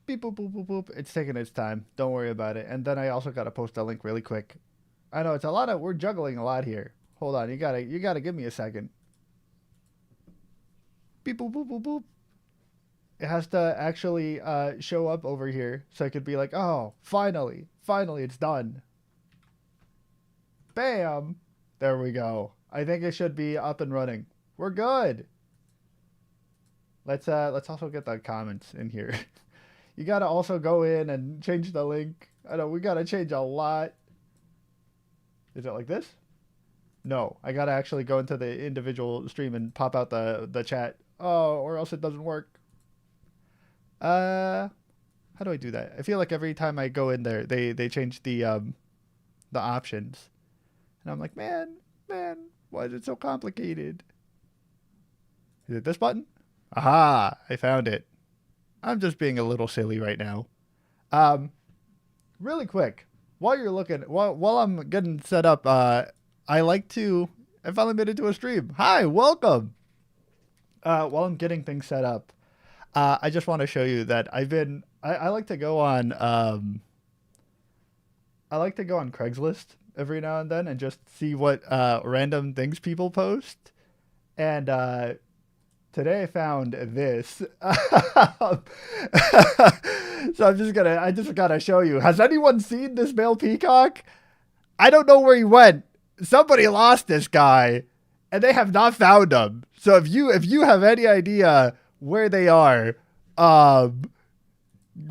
Beep boop boop boop boop. It's taking its time. Don't worry about it. And then I also gotta post a link really quick. I know it's a lot of we're juggling a lot here. Hold on, you gotta give me a second. Beep boop boop boop boop. It has to actually show up over here so I could be like, oh, finally, it's done. Bam! There we go. I think it should be up and running. We're good. Let's also get the comments in here. You gotta also go in and change the link. I know we gotta change a lot. Is it like this? No, I gotta actually go into the individual stream and pop out the chat. Oh, or else it doesn't work. How do I do that? I feel like every time I go in there, they change the options, and I'm like, man, why is it so complicated? Is it this button? Aha! I found it. I'm just being a little silly right now. Really quick, while you're looking, while I'm getting set up, I finally made it to a stream. Hi, welcome. While I'm getting things set up, I just want to show you that I like to go on Craigslist every now and then and just see what random things people post. And today I found this. So I just gotta show you. Has anyone seen this male peacock? I don't know where he went. Somebody lost this guy, and they have not found him. So if you have any idea where they are,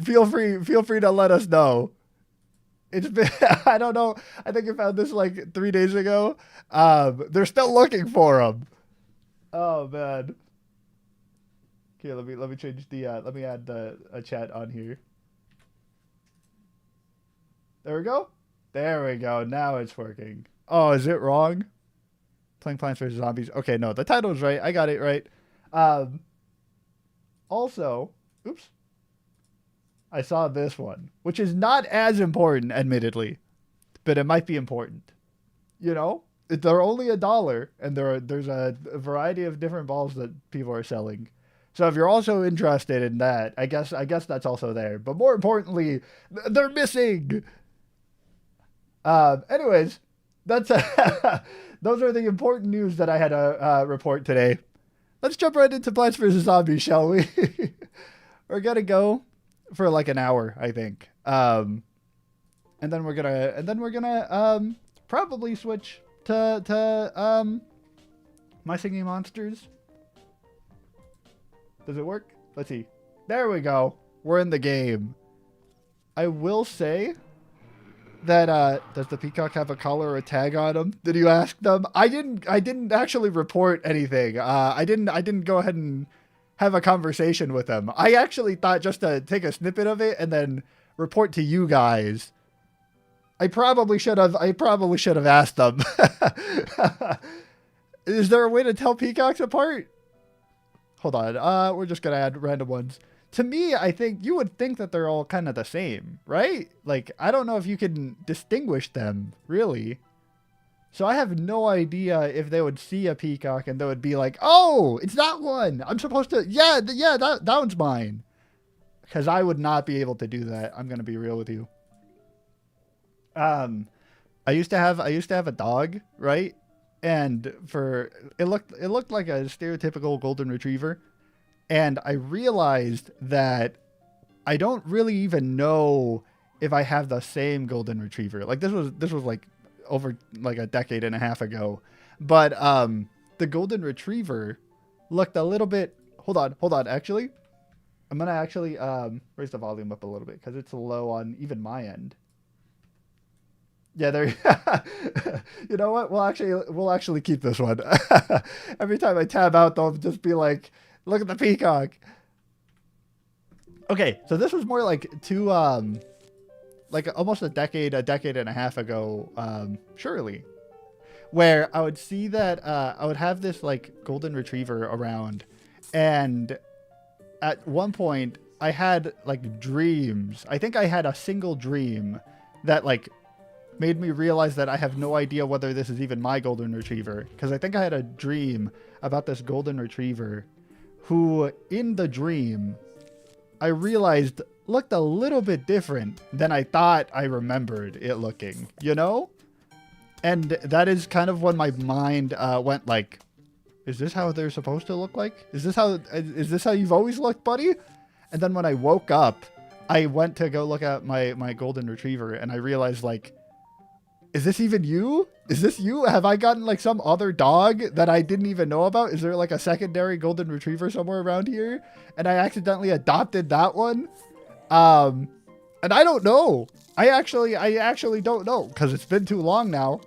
feel free to let us know. It's been I don't know. I think I found this like 3 days ago. They're still looking for him. Oh man. Okay, let me change the let me add a chat on here. There we go. There we go. Now it's working. Oh, is it wrong? Playing Plants vs Zombies. Okay, no, the title is right. I got it right. Also, oops. I saw this one, which is not as important, admittedly, but it might be important. You know, they're only $1, and there's a variety of different balls that people are selling. So if you're also interested in that, I guess that's also there. But more importantly, they're missing. Anyways, that's those are the important news that I had to report today. Let's jump right into Plants vs Zombies, shall we? We're gonna go for like an hour, I think. And then we're gonna probably switch to My Singing Monsters. Does it work? Let's see. There we go. We're in the game. I will say that does the peacock have a collar or a tag on him? Did you ask them? I didn't actually report anything. I didn't go ahead and have a conversation with them. I actually thought just to take a snippet of it and then report to you guys. I probably should have asked them. Is there a way to tell peacocks apart? Hold on. We're just gonna add random ones. To me, I think you would think that they're all kind of the same, right? Like, I don't know if you can distinguish them, really. So I have no idea if they would see a peacock and they would be like, oh, it's that one. I'm supposed to, that one's mine. Because I would not be able to do that. I'm going to be real with you. I used to have a dog, right? And it looked like a stereotypical golden retriever. And I realized that I don't really even know if I have the same golden retriever. Like this was like over like a decade and a half ago. But the golden retriever looked a little bit, hold on. Actually, I'm going to actually raise the volume up a little bit because it's low on even my end. Yeah, there. You know what? We'll actually keep this one. Every time I tab out, they'll just be like, look at the peacock. Okay, so this was more like like almost a decade and a half ago, surely, where I would see that I would have this like golden retriever around, and at one point I had like dreams. I think I had a single dream that like made me realize that I have no idea whether this is even my golden retriever, because I think I had a dream about this golden retriever who, in the dream, I realized looked a little bit different than I thought I remembered it looking, you know? And that is kind of when my mind went like, is this how they're supposed to look like? Is this how you've always looked, buddy? And then when I woke up, I went to go look at my golden retriever and I realized like, is this even you? Is this you? Have I gotten like some other dog that I didn't even know about? Is there like a secondary golden retriever somewhere around here? And I accidentally adopted that one. And I don't know. I actually don't know because it's been too long now.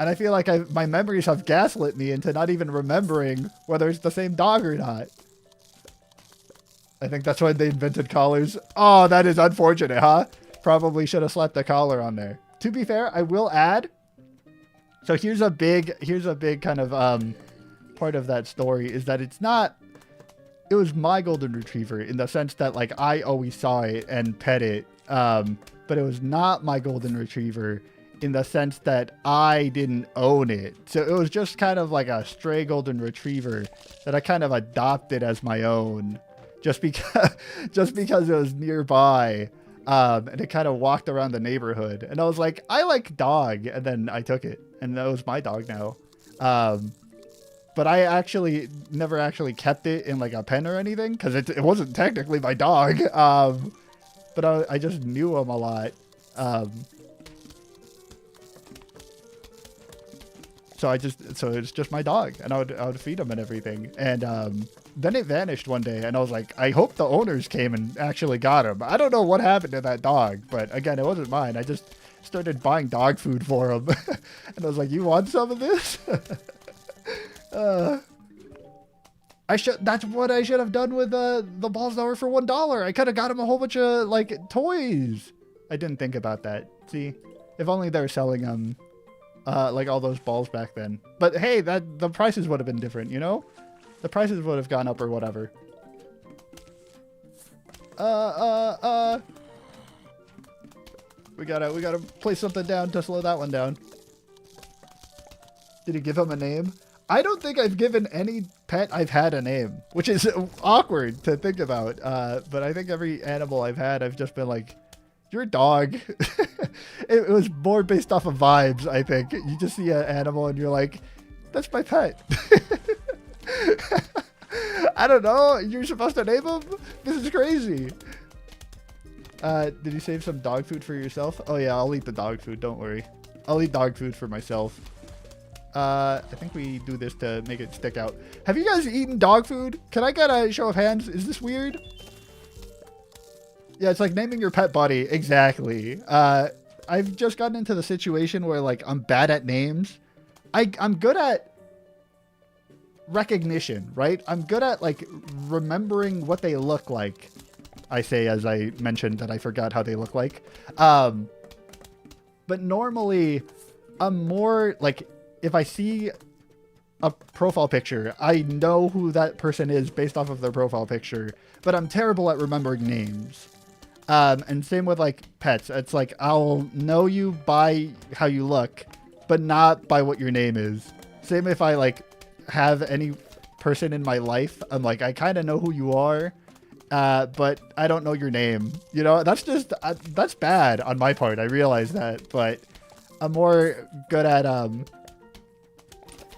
And I feel like my memories have gaslit me into not even remembering whether it's the same dog or not. I think that's why they invented collars. Oh, that is unfortunate, huh? Probably should have slapped a collar on there. To be fair, I will add. So here's a big kind of part of that story is that it was my golden retriever in the sense that like I always saw it and pet it. But it was not my golden retriever in the sense that I didn't own it. So it was just kind of like a stray golden retriever that I kind of adopted as my own just because it was nearby. And it kind of walked around the neighborhood and I was like, I like dog. And then I took it and that was my dog now. But I actually never actually kept it in like a pen or anything because it wasn't technically my dog. But I just knew him a lot. So it's just my dog and I would feed him and everything. And then it vanished one day and I was like, I hope the owners came and actually got him. I don't know what happened to that dog, but again, it wasn't mine. I just started buying dog food for him. And I was like, you want some of this? That's what I should have done with the balls that were for $1. I could have got him a whole bunch of like toys. I didn't think about that. See, if only they were selling them like all those balls back then. But hey, the prices would have been different, you know? The prices would have gone up or whatever. We gotta place something down to slow that one down. Did he give him a name? I don't think I've given any pet I've had a name, which is awkward to think about. But I think every animal I've had, I've just been like, you're a dog. It was more based off of vibes, I think. You just see an animal and you're like, that's my pet. I don't know. You're supposed to name him? This is crazy. Did you save some dog food for yourself? Oh yeah, I'll eat the dog food. Don't worry. I'll eat dog food for myself. I think we do this to make it stick out. Have you guys eaten dog food? Can I get a show of hands? Is this weird? Yeah, it's like naming your pet buddy. Exactly. I've just gotten into the situation where like I'm bad at names. I'm good at recognition, right? I'm good at like remembering what they look like. I say as I mentioned that I forgot how they look like. But normally I'm more like if I see a profile picture, I know who that person is based off of their profile picture, but I'm terrible at remembering names. And same with like pets. It's like I'll know you by how you look, but not by what your name is. Same if I like have any person in my life, I'm like, I kind of know who you are, but I don't know your name. You know, that's just, that's bad on my part. I realize that, but I'm more good at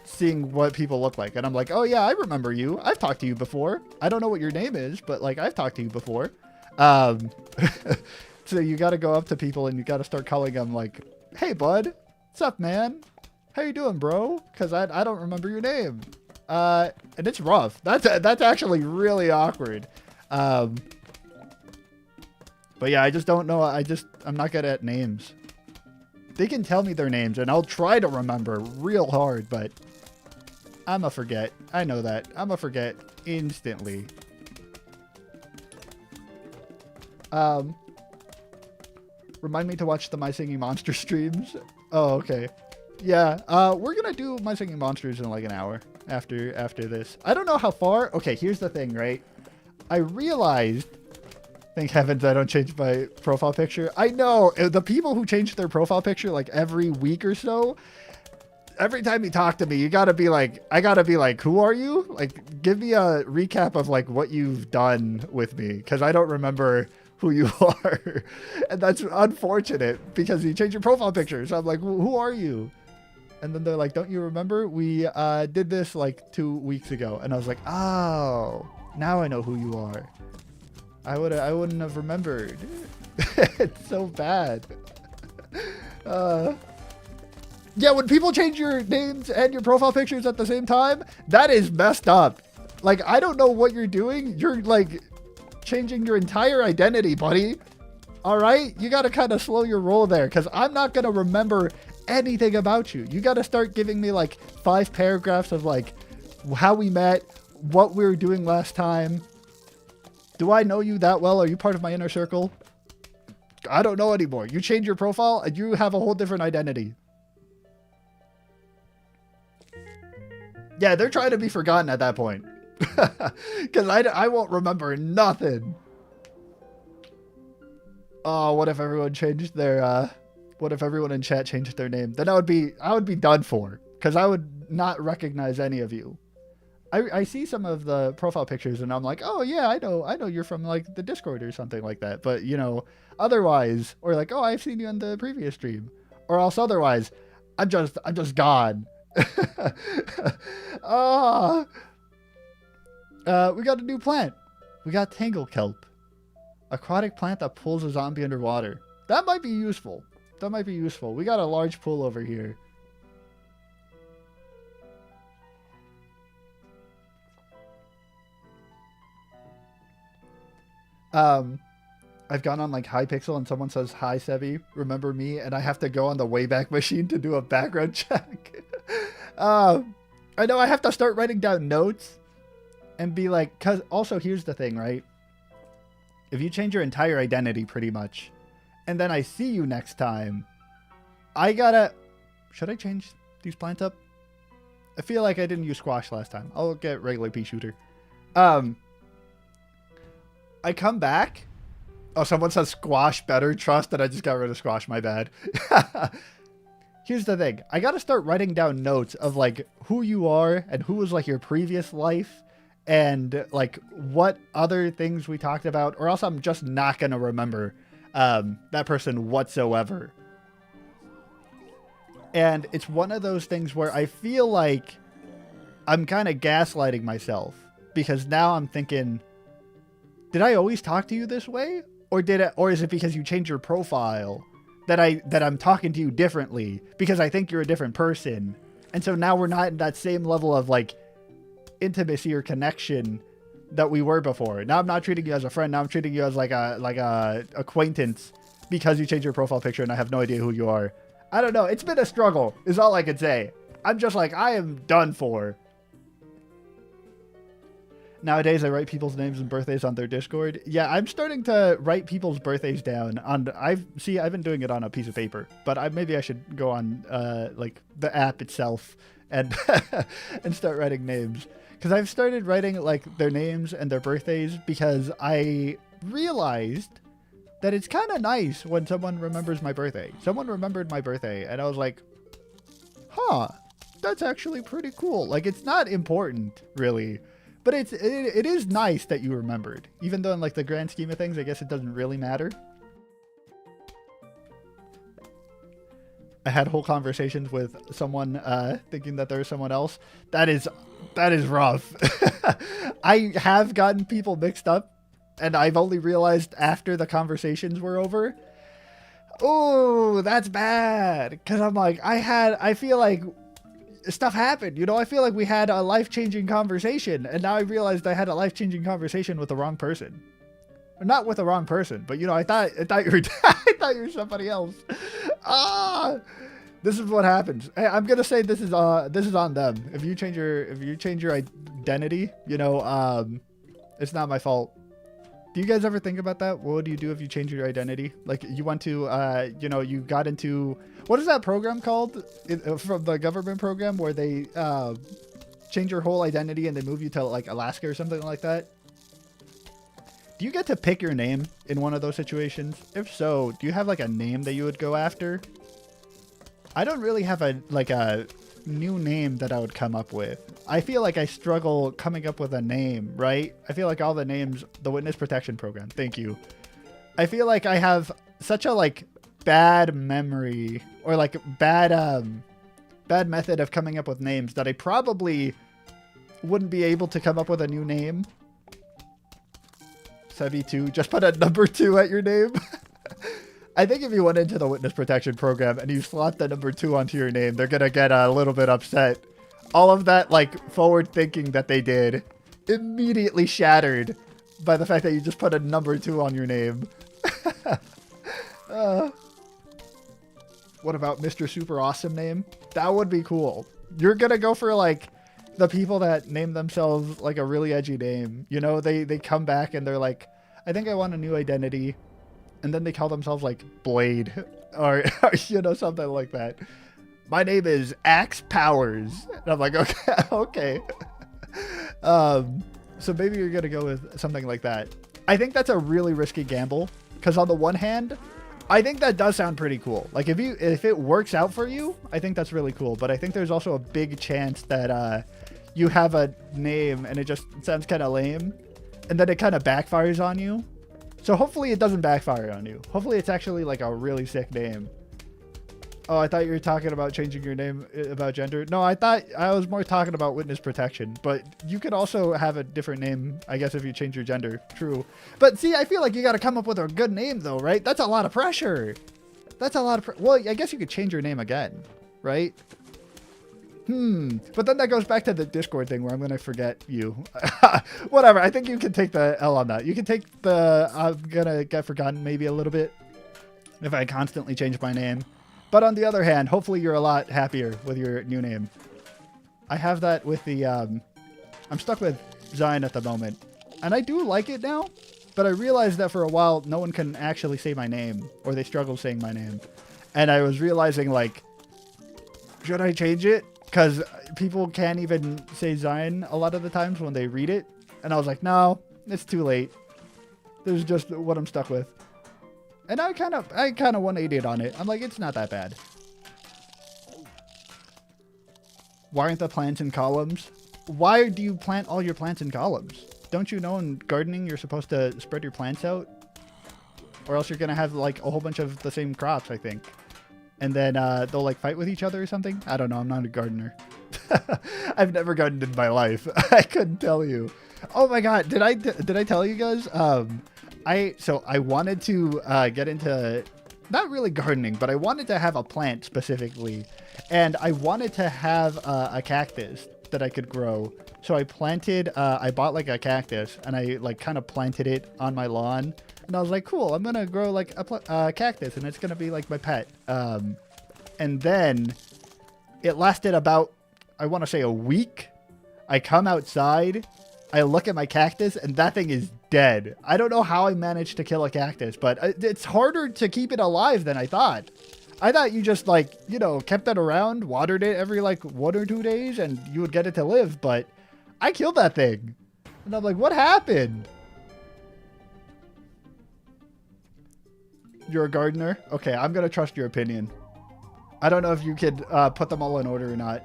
seeing what people look like. And I'm like, oh yeah, I remember you. I've talked to you before. I don't know what your name is, but like I've talked to you before. So you got to go up to people and you got to start calling them like, hey bud, what's up, man? How you doing, bro? Because I don't remember your name. And it's rough. That's actually really awkward. But yeah, I just don't know. I'm not good at names. They can tell me their names and I'll try to remember real hard, but I'm a forget. I know that. I'm a forget instantly. Remind me to watch the My Singing Monster streams. Oh, okay. Yeah, we're gonna do My Singing Monsters in like an hour after this. I don't know how far. Okay, here's the thing, right? I realized, thank heavens I don't change my profile picture. I know, the people who change their profile picture like every week or so, every time you talk to me, you gotta be like, I gotta be like, who are you? Like, give me a recap of like what you've done with me, because I don't remember who you are. And that's unfortunate because you changed your profile picture. So I'm like, who are you? And then they're like, don't you remember? We did this like 2 weeks ago. And I was like, oh, now I know who you are. I wouldn't have remembered. It's so bad. Yeah, when people change your names and your profile pictures at the same time, that is messed up. Like, I don't know what you're doing. You're like changing your entire identity, buddy. All right? You got to kind of slow your roll there because I'm not going to remember anything about you. You got to start giving me like 5 paragraphs of like how we met, what we were doing last time. Do I know you that well? Are you part of my inner circle? I don't know anymore. You change your profile and you have a whole different identity. Yeah, they're trying to be forgotten at that point. Because I won't remember nothing. Oh, what if everyone changed their, what if everyone in chat changed their name? Then I would be done for. Because I would not recognize any of you. I see some of the profile pictures and I'm like, oh yeah, I know you're from like the Discord or something like that. But you know, otherwise, or like, oh, I've seen you in the previous stream. Or else otherwise, I'm just gone. Oh. We got a new plant. We got Tangle Kelp. Aquatic plant that pulls a zombie underwater. That might be useful. That might be useful. We got a large pool over here. I've gone on like Hypixel and someone says, hi Sebi, remember me? And I have to go on the Wayback Machine to do a background check. I know I have to start writing down notes and be like, cause also here's the thing, right? If you change your entire identity pretty much, and then I see you next time, should I change these plants up? I feel like I didn't use squash last time. I'll get regular pea shooter. I come back. Oh, someone says squash better. Trust that I just got rid of squash. My bad. Here's the thing. I got to start writing down notes of like who you are and who was like your previous life and like what other things we talked about, or else I'm just not going to remember that person whatsoever. And it's one of those things where I feel like I'm kind of gaslighting myself because now I'm thinking, did I always talk to you this way? Or is it because you changed your profile that I'm talking to you differently because I think you're a different person? And so now we're not in that same level of like intimacy or connection that we were before. Now I'm not treating you as a friend. Now I'm treating you as like a acquaintance because you changed your profile picture and I have no idea who you are. I don't know. It's been a struggle is all I can say. I'm just like, I am done for. Nowadays, I write people's names and birthdays on their Discord. Yeah, I'm starting to write people's birthdays down on. I've been doing it on a piece of paper, but maybe I should go on like the app itself and and start writing names because I've started writing like their names and their birthdays because I realized that it's kind of nice when someone remembers my birthday. Someone remembered my birthday, and I was like, "Huh, that's actually pretty cool." Like, it's not important, really. But it is nice that you remembered, even though in like the grand scheme of things, I guess it doesn't really matter. I had whole conversations with someone thinking that there was someone else. That is rough. I have gotten people mixed up, and I've only realized after the conversations were over. Oh, that's bad. Because I'm like, I feel like stuff happened, you know. I feel like we had a life-changing conversation, and now I realized I had a life-changing conversation with the wrong person. Or not with the wrong person, but you know, I thought you were I thought you were somebody else. This is what happens. Hey, I'm gonna say this is on them. If you change your identity, you know, it's not my fault. Do you guys ever think about that? What do you do if you change your identity? Like you want to, you know, you got into, what is that program called from the government program where they change your whole identity and they move you to like Alaska or something like that? Do you get to pick your name in one of those situations? If so, do you have like a name that you would go after? I don't really have a new name that I would come up with. I feel like I struggle coming up with a name, right? I feel like all the names, the Witness Protection Program, thank you. I feel like I have such a like bad memory or like bad method of coming up with names that I probably wouldn't be able to come up with a new name. Sebi2, just put a number 2 at your name. I think if you went into the witness protection program and you slot the number 2 onto your name, they're gonna get a little bit upset. All of that like forward thinking that they did immediately shattered by the fact that you just put a number 2 on your name. What about Mr. Super Awesome name? That would be cool. You're gonna go for like the people that name themselves like a really edgy name. You know, they come back and they're like, I think I want a new identity. And then they call themselves like Blade or you know, something like that. My name is Axe Powers. And I'm like, okay, okay. So maybe you're going to go with something like that. I think that's a really risky gamble because on the one hand, I think that does sound pretty cool. Like if it works out for you, I think that's really cool. But I think there's also a big chance that you have a name and it just sounds kind of lame and then it kind of backfires on you. So hopefully it doesn't backfire on you. Hopefully it's actually like a really sick name. Oh, I thought you were talking about changing your name about gender. No, I thought I was more talking about witness protection, but you could also have a different name, I guess, if you change your gender. True. But see, I feel like you got to come up with a good name though, right? That's a lot of pressure. That's a lot of well, I guess you could change your name again, right? But then that goes back to the Discord thing where I'm going to forget you. Whatever. I think you can take the L on that. You can take the I'm going to get forgotten maybe a little bit if I constantly change my name. But on the other hand, hopefully you're a lot happier with your new name. I have that with the, I'm stuck with Zion at the moment. And I do like it now, but I realized that for a while, no one can actually say my name or they struggle saying my name. And I was realizing like, should I change it? Because people can't even say Zion a lot of the times when they read it. And I was like, no, it's too late. This is just what I'm stuck with. And I kind of 180'd on it. I'm like, it's not that bad. Why aren't the plants in columns? Why do you plant all your plants in columns? Don't you know in gardening you're supposed to spread your plants out? Or else you're going to have like a whole bunch of the same crops, I think. And then they'll like fight with each other or something. I don't know. I'm not a gardener. I've never gardened in my life. I couldn't tell you. Oh my God. Did I tell you guys? I wanted to get into not really gardening, but I wanted to have a plant specifically. And I wanted to have a cactus that I could grow. So I bought like a cactus and I like kind of planted it on my lawn. And I was like, cool, I'm going to grow like a cactus and it's going to be like my pet. And then it lasted about, I want to say a week. I come outside, I look at my cactus and that thing is dead. I don't know how I managed to kill a cactus, but it's harder to keep it alive than I thought. I thought you just like, you know, kept it around, watered it every like 1 or 2 days and you would get it to live. But I killed that thing. And I'm like, what happened? You're a gardener? Okay, I'm going to trust your opinion. I don't know if you could put them all in order or not.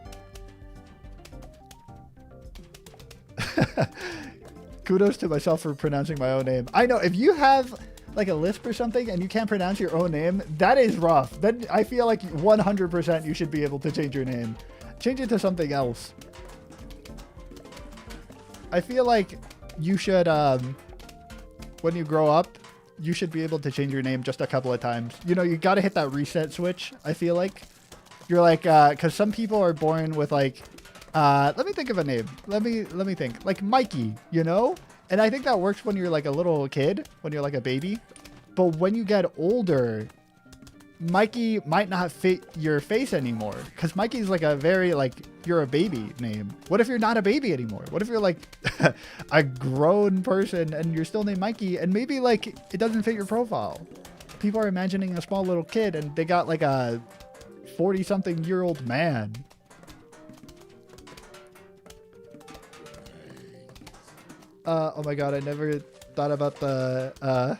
Kudos to myself for pronouncing my own name. I know, if you have like a lisp or something and you can't pronounce your own name, that is rough. Then I feel like 100% you should be able to change your name. Change it to something else. I feel like you should, when you grow up, you should be able to change your name just a couple of times. You know, you got to hit that reset switch, I feel like. You're like, because some people are born with like, let me think of a name. Let me think. Like Mikey, you know? And I think that works when you're like a little kid, when you're like a baby. But when you get older, Mikey might not fit your face anymore. Because Mikey's like a very like, you're a baby name. What if you're not a baby anymore? What if you're like a grown person and you're still named Mikey and maybe like it doesn't fit your profile? People are imagining a small little kid and they got like a 40-something-year-old man. Oh my God, I never thought about the, oh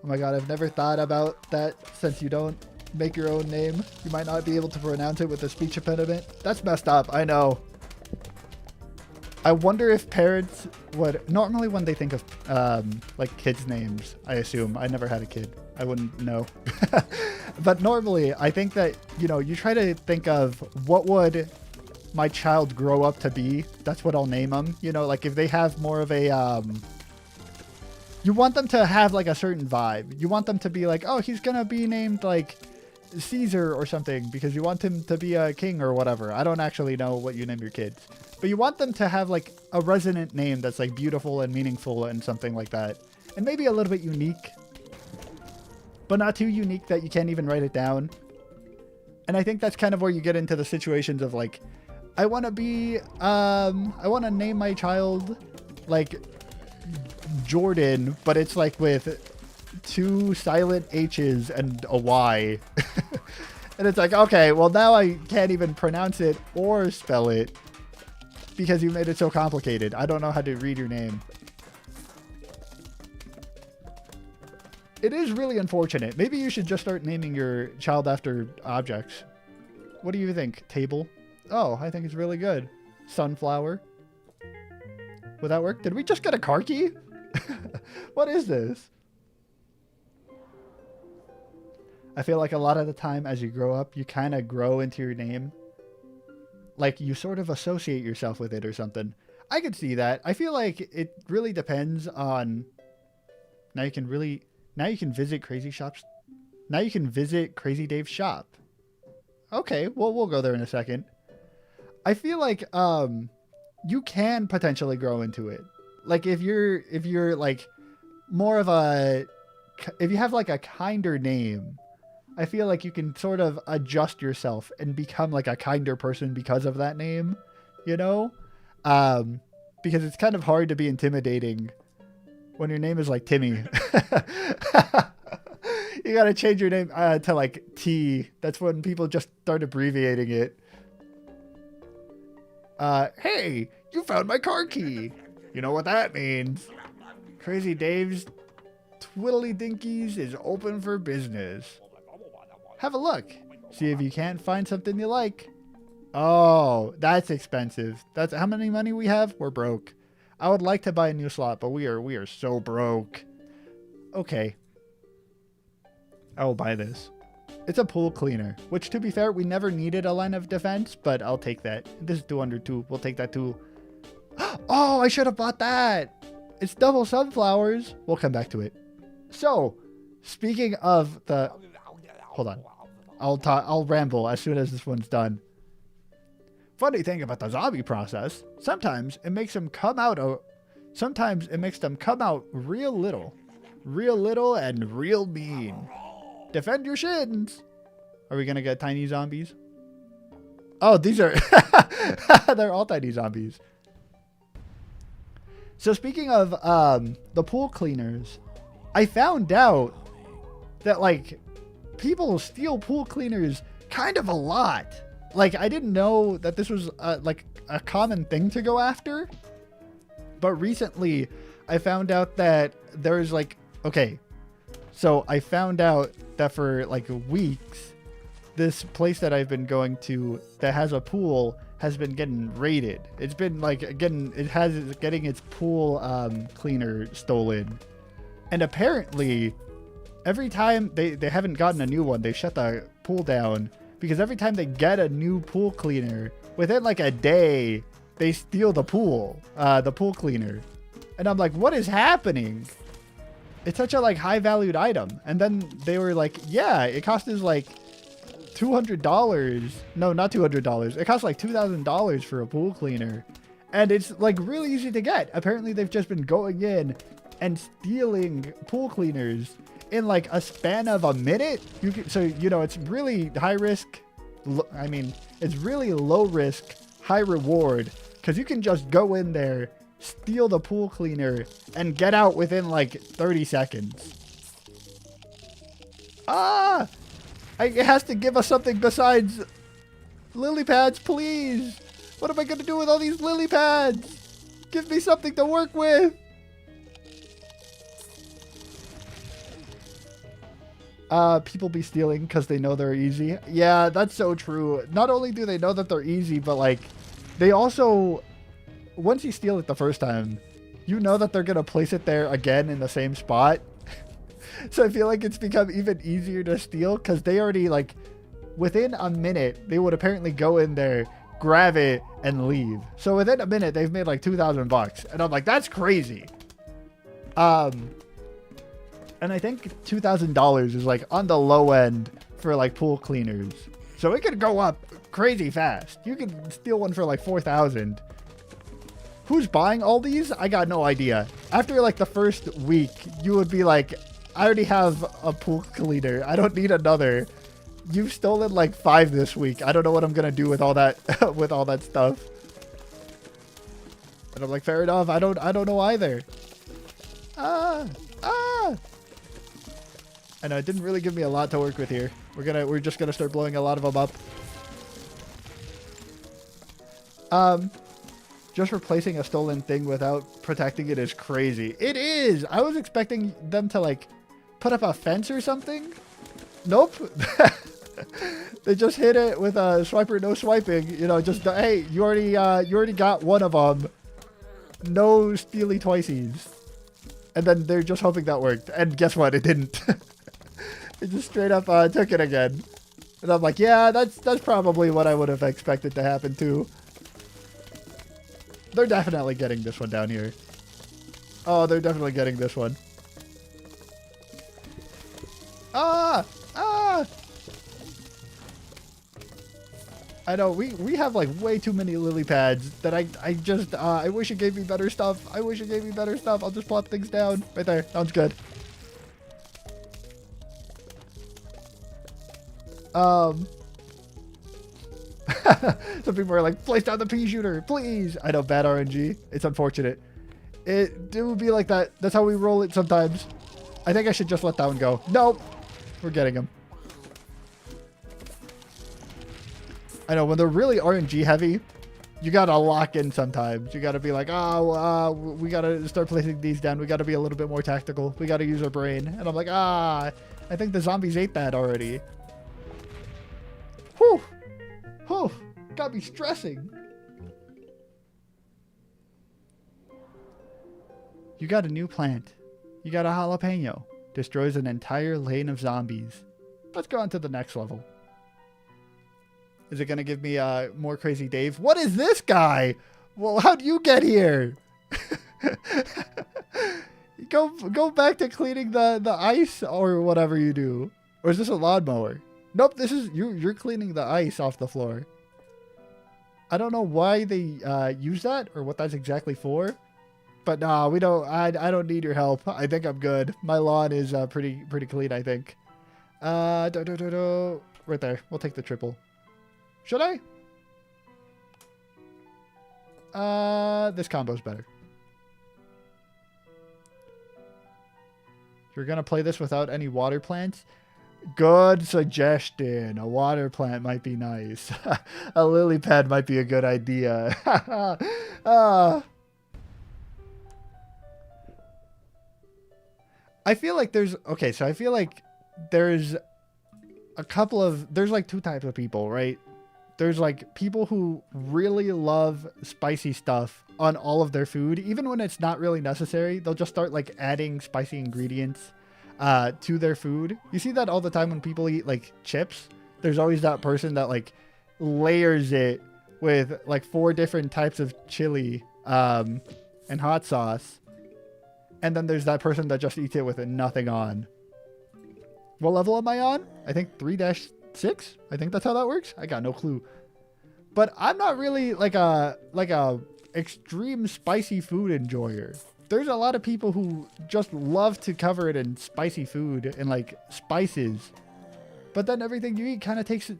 my God, I've never thought about that since you don't make your own name. You might not be able to pronounce it with a speech impediment. That's messed up, I know. I wonder if parents would normally when they think of like kids' names. I assume I never had a kid. I wouldn't know. But normally, I think that you try to think of what would my child grow up to be. That's what I'll name them. Like if they have more of a you want them to have like a certain vibe. You want them to be like, oh, he's gonna be named like Caesar or something because you want him to be a king or whatever. I don't actually know what you name your kids, but you want them to have like a resonant name that's like beautiful and meaningful and something like that, and maybe a little bit unique, but not too unique that you can't even write it down. And I think that's kind of where you get into the situations of like, I want to name my child like Jordan, but it's like with 2 silent H's and a Y. And it's like, okay, well now I can't even pronounce it or spell it because you made it so complicated. I don't know how to read your name. It is really unfortunate. Maybe you should just start naming your child after objects. What do you think? Table? Oh, I think it's really good. Sunflower? Would that work? Did we just get a car key? What is this? I feel like a lot of the time as you grow up, you kind of grow into your name. Like you sort of associate yourself with it or something. I could see that. I feel like it really depends on... Now you can visit Crazy Shops. Now you can visit Crazy Dave's shop. Okay, well, we'll go there in a second. I feel like you can potentially grow into it. Like if you're like more of a... If you have like a kinder name... I feel like you can sort of adjust yourself and become like a kinder person because of that name, because it's kind of hard to be intimidating when your name is like Timmy. You got to change your name to like T. That's when people just start abbreviating it. Hey, you found my car key. You know what that means. Crazy Dave's Twiddly Dinkies is open for business. Have a look. See if you can't find something you like. Oh, that's expensive. That's how many money we have? We're broke. I would like to buy a new slot, but we are so broke. Okay. I will buy this. It's a pool cleaner, which to be fair, we never needed a line of defense, but I'll take that. This is 202. We'll take that too. Oh, I should have bought that. It's double sunflowers. We'll come back to it. So, speaking of the... Hold on. I'll ramble as soon as this one's done. Funny thing about the zombie process, sometimes it makes them come out real little and real mean. Defend your shins. Are we gonna get tiny zombies? Oh, these are they're all tiny zombies. So speaking of the pool cleaners, I found out that like people steal pool cleaners kind of a lot. Like I didn't know that this was like a common thing to go after. But recently I found out that there's like, okay, so I found out that for like weeks, this place that I've been going to that has a pool has been getting raided. It's been like getting its pool cleaner stolen. And apparently every time they haven't gotten a new one, they shut the pool down because every time they get a new pool cleaner, within like a day, they steal the pool cleaner. And I'm like, what is happening? It's such a like high valued item. And then they were like, yeah, it cost us like $200. No, not $200. It costs like $2,000 for a pool cleaner. And it's like really easy to get. Apparently they've just been going in and stealing pool cleaners in like a span of a minute. It's really high risk. It's really low risk, high reward, because you can just go in there, steal the pool cleaner, and get out within like 30 seconds. It has to give us something besides lily pads, please. What am I going to do with all these lily pads? Give me something to work with. People be stealing because they know they're easy. Yeah, that's so true. Not only do they know that they're easy, but like they also once you steal it the first time, you know that they're going to place it there again in the same spot. So I feel like it's become even easier to steal because they already, like, within a minute, they would apparently go in there, grab it, and leave. So within a minute, they've made like $2,000. And I'm like, that's crazy. And I think $2,000 is like on the low end for like pool cleaners. So it could go up crazy fast. You could steal one for like 4,000. Who's buying all these? I got no idea. After like the first week, you would be like, I already have a pool cleaner. I don't need another. You've stolen like 5 this week. I don't know what I'm gonna do with all that with all that stuff. And I'm like, fair enough. I don't know either. I know it didn't really give me a lot to work with here. We're just gonna start blowing a lot of them up. Just replacing a stolen thing without protecting it is crazy. It is. I was expecting them to like put up a fence or something. Nope. They just hit it with a swiper, no swiping. You know, just hey, you already got one of them. No steely twiceies. And then they're just hoping that worked. And guess what? It didn't. It just straight up took it again. And I'm like, yeah, that's probably what I would have expected to happen too. They're definitely getting this one down here. Oh, they're definitely getting this one. Ah! I know, we have like way too many lily pads that I wish it gave me better stuff. I wish it gave me better stuff. I'll just plop things down. Right there. Sounds good. Some people are like, place down the pea shooter, please. I know, bad RNG. It's unfortunate. It would be like that. That's how we roll it sometimes. I think I should just let that one go. Nope. We're getting him. I know, when they're really RNG heavy, you gotta lock in sometimes. You gotta be like, we gotta start placing these down. We gotta be a little bit more tactical. We gotta use our brain. And I'm like, I think the zombies ate that already. Whew. Whew. Got me stressing. You got a new plant. You got a jalapeno. Destroys an entire lane of zombies. Let's go on to the next level. Is it going to give me more Crazy Dave? What is this guy? Well, how'd you get here? Go back to cleaning the ice or whatever you do. Or is this a lawnmower? Nope, this is you're cleaning the ice off the floor. I don't know why they use that or what that's exactly for. But nah, we don't. I don't need your help. I think I'm good. My lawn is pretty clean, I think. Right there. We'll take the triple. Should I? This combo's better. You're gonna play this without any water plants? Good suggestion. A water plant might be nice. A lily pad might be a good idea. I feel like there's there's like 2 types of people, right? There's like people who really love spicy stuff on all of their food, even when it's not really necessary. They'll just start like adding spicy ingredients to their food. You see that all the time when people eat like chips. There's always that person that like layers it with like 4 different types of chili and hot sauce. And then there's that person that just eats it with nothing on. What level am I on? I think 3-6. I think that's how that works. I got no clue. But I'm not really like a extreme spicy food enjoyer. There's a lot of people who just love to cover it in spicy food and like spices. But then everything you eat kind of tastes,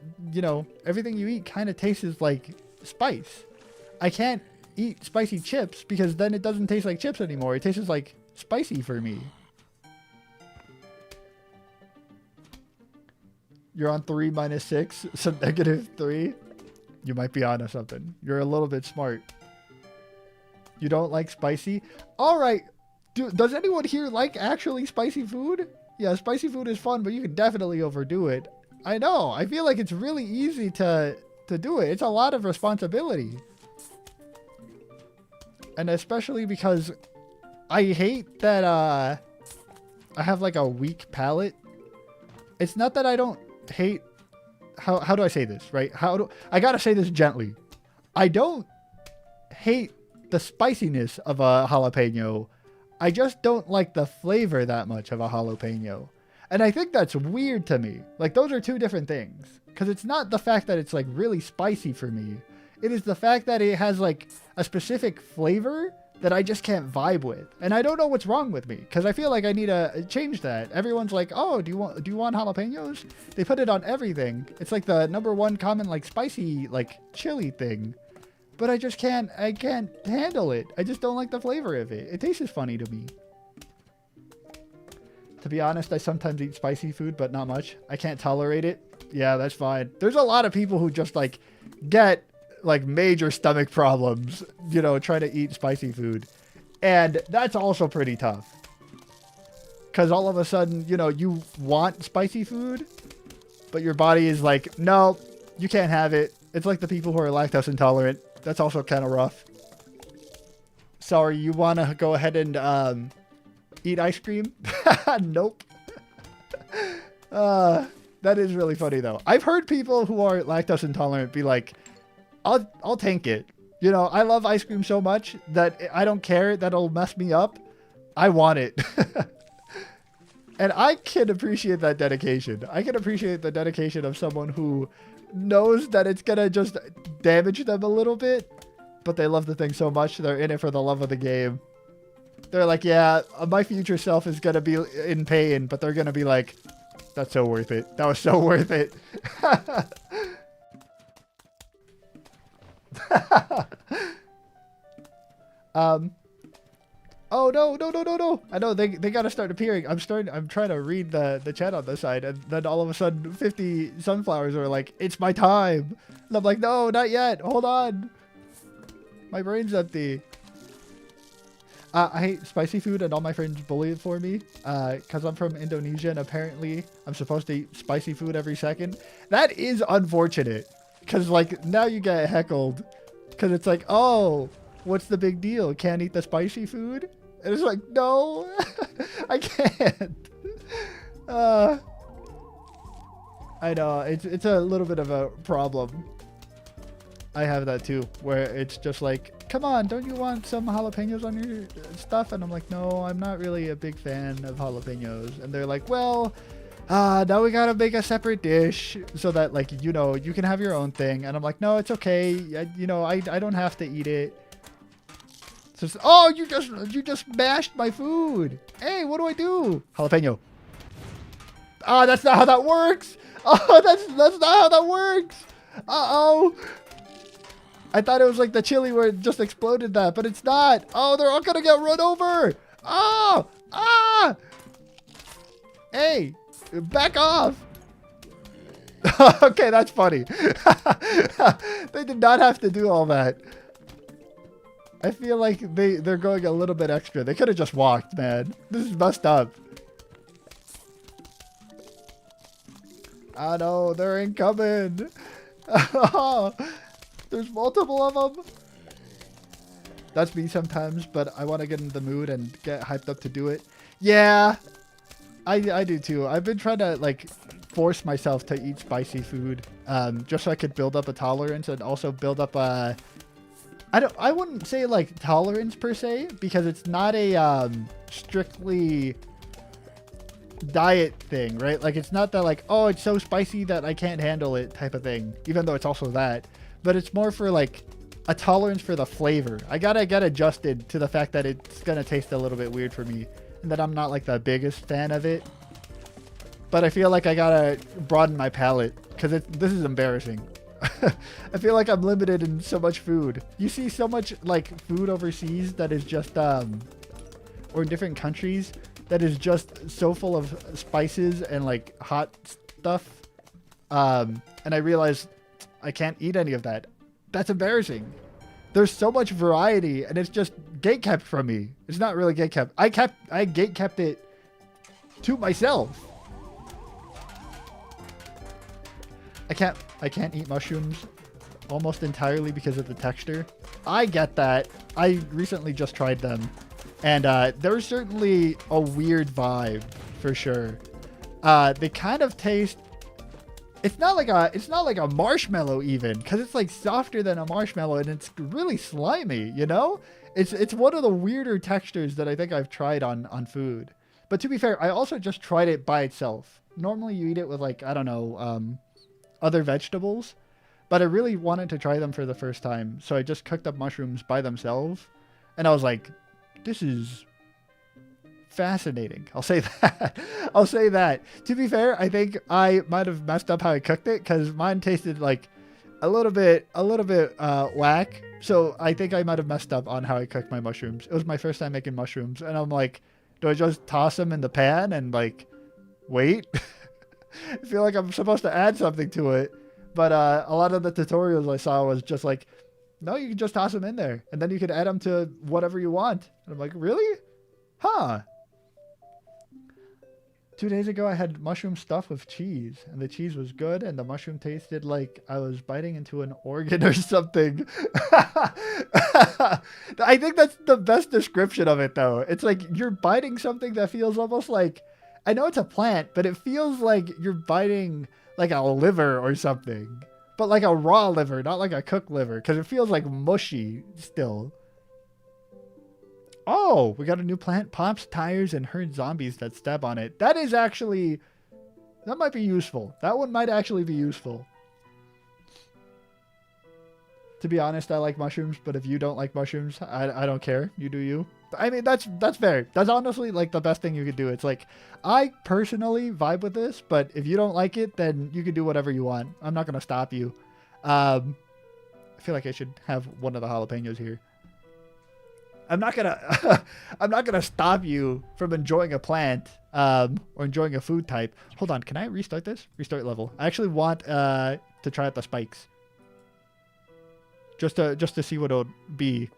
everything you eat kind of tastes like spice. I can't eat spicy chips because then it doesn't taste like chips anymore. It tastes like spicy for me. You're on 3 - 6, so -3. You might be onto something. You're a little bit smart. You don't like spicy? All right. Does anyone here like actually spicy food? Yeah, spicy food is fun, but you can definitely overdo it. I know. I feel like it's really easy to do it. It's a lot of responsibility. And especially because I hate that I have like a weak palate. It's not that I don't hate how do I say this, right? I gotta say this gently. I don't hate the spiciness of a jalapeno. I just don't like the flavor that much of a jalapeno. And I think that's weird to me. Like, those are two different things. Because it's not the fact that it's like really spicy for me. It is the fact that it has like a specific flavor that I just can't vibe with. And I don't know what's wrong with me, because I feel like I need to change that. Everyone's like, oh, do you want jalapenos? They put it on everything. It's like the #1 common like spicy like chili thing. But I can't handle it. I just don't like the flavor of it. It tastes funny to me. To be honest, I sometimes eat spicy food, but not much. I can't tolerate it. Yeah, that's fine. There's a lot of people who just like get like major stomach problems, you know, trying to eat spicy food. And that's also pretty tough. Because all of a sudden, you know, you want spicy food, but your body is like, no, you can't have it. It's like the people who are lactose intolerant. That's also kind of rough. Sorry, you want to go ahead and eat ice cream? Nope. That is really funny though. I've heard people who are lactose intolerant be like, I'll tank it. You know, I love ice cream so much that I don't care that it'll mess me up. I want it. And I can appreciate that dedication. I can appreciate the dedication of someone who knows that it's gonna just damage them a little bit, but they love the thing so much they're in it for the love of the game. They're like, yeah, my future self is gonna be in pain, but they're gonna be like, that's so worth it. That was so worth it. Oh no. I know they gotta start appearing. I'm trying to read the chat on the side, and then all of a sudden 50 sunflowers are like, it's my time. And I'm like, no, not yet. Hold on. My brain's empty. I hate spicy food, and all my friends bully it for me. Because I'm from Indonesia, and apparently I'm supposed to eat spicy food every second. That is unfortunate. Because, like, now you get heckled. Because it's like, oh, what's the big deal? Can't eat the spicy food? And it's like, no, I can't. I know, it's a little bit of a problem. I have that too, where it's just like, come on, don't you want some jalapenos on your stuff? And I'm like, no, I'm not really a big fan of jalapenos. And they're like, well, now we gotta make a separate dish so that, like, you know, you can have your own thing. And I'm like, no, it's okay. I don't have to eat it. So, oh, you just mashed my food. Hey, what do I do? Jalapeno. Oh, that's not how that works. Oh, that's not how that works. Uh-oh. I thought it was like the chili where it just exploded that, but it's not. Oh, they're all gonna get run over. Oh, hey, back off. Okay, that's funny. They did not have to do all that. I feel like they're going a little bit extra. They could have just walked, man. This is messed up. Oh no, they're incoming. Oh, there's multiple of them. That's me sometimes, but I want to get in the mood and get hyped up to do it. Yeah, I do too. I've been trying to like force myself to eat spicy food, just so I could build up a tolerance and also build up a. I wouldn't say like tolerance per se, because it's not a strictly diet thing, right? Like, it's not that like, oh, it's so spicy that I can't handle it type of thing, even though it's also that. But it's more for like a tolerance for the flavor. I gotta get adjusted to the fact that it's gonna taste a little bit weird for me, and that I'm not like the biggest fan of it. But I feel like I gotta broaden my palate, because this is embarrassing. I feel like I'm limited in so much food. You see so much like food overseas that is just or in different countries that is just so full of spices and like hot stuff. And I realized I can't eat any of that. That's embarrassing. There's so much variety, and it's just gatekept from me. It's not really gatekept. I gatekept it to myself. I can't eat mushrooms. almost entirely because of the texture. I get that. I recently just tried them, and there's certainly a weird vibe for sure. They kind of taste. It's not like a marshmallow even, because it's like softer than a marshmallow, and it's really slimy. You know, it's one of the weirder textures that I think I've tried on food. But to be fair, I also just tried it by itself. Normally you eat it with like, I don't know, other vegetables, but I really wanted to try them for the first time. So I just cooked up mushrooms by themselves, and I was like, this is fascinating. I'll say that. I'll say that. To be fair, I think I might have messed up how I cooked it, because mine tasted like a little bit whack. So I think I might have messed up on how I cooked my mushrooms. It was my first time making mushrooms, and I'm like, do I just toss them in the pan and like wait? I feel like I'm supposed to add something to it, but a lot of the tutorials I saw was just like, no, you can just toss them in there, and then you can add them to whatever you want. And I'm like, really? Huh? 2 days ago, I had mushroom stuffed with cheese, and the cheese was good, and the mushroom tasted like I was biting into an organ or something. I think that's the best description of it, though. It's like you're biting something that feels almost like, I know it's a plant, but it feels like you're biting like a liver or something, but like a raw liver, not like a cooked liver, because it feels like mushy still. Oh, we got a new plant. Pops tires and herd zombies that stab on it. That is actually... That might be useful. That one might actually be useful. To be honest, I like mushrooms, but if you don't like mushrooms, I don't care. You do you. I mean, that's fair. That's honestly like the best thing you could do. It's like, I personally vibe with this, but if you don't like it, then you can do whatever you want. I'm not going to stop you. I feel like I should have one of the jalapenos here. I'm not gonna stop you from enjoying a plant or enjoying a food type. Hold on, can I restart this? Restart level. I actually want to try out the spikes. Just to see what it'll be.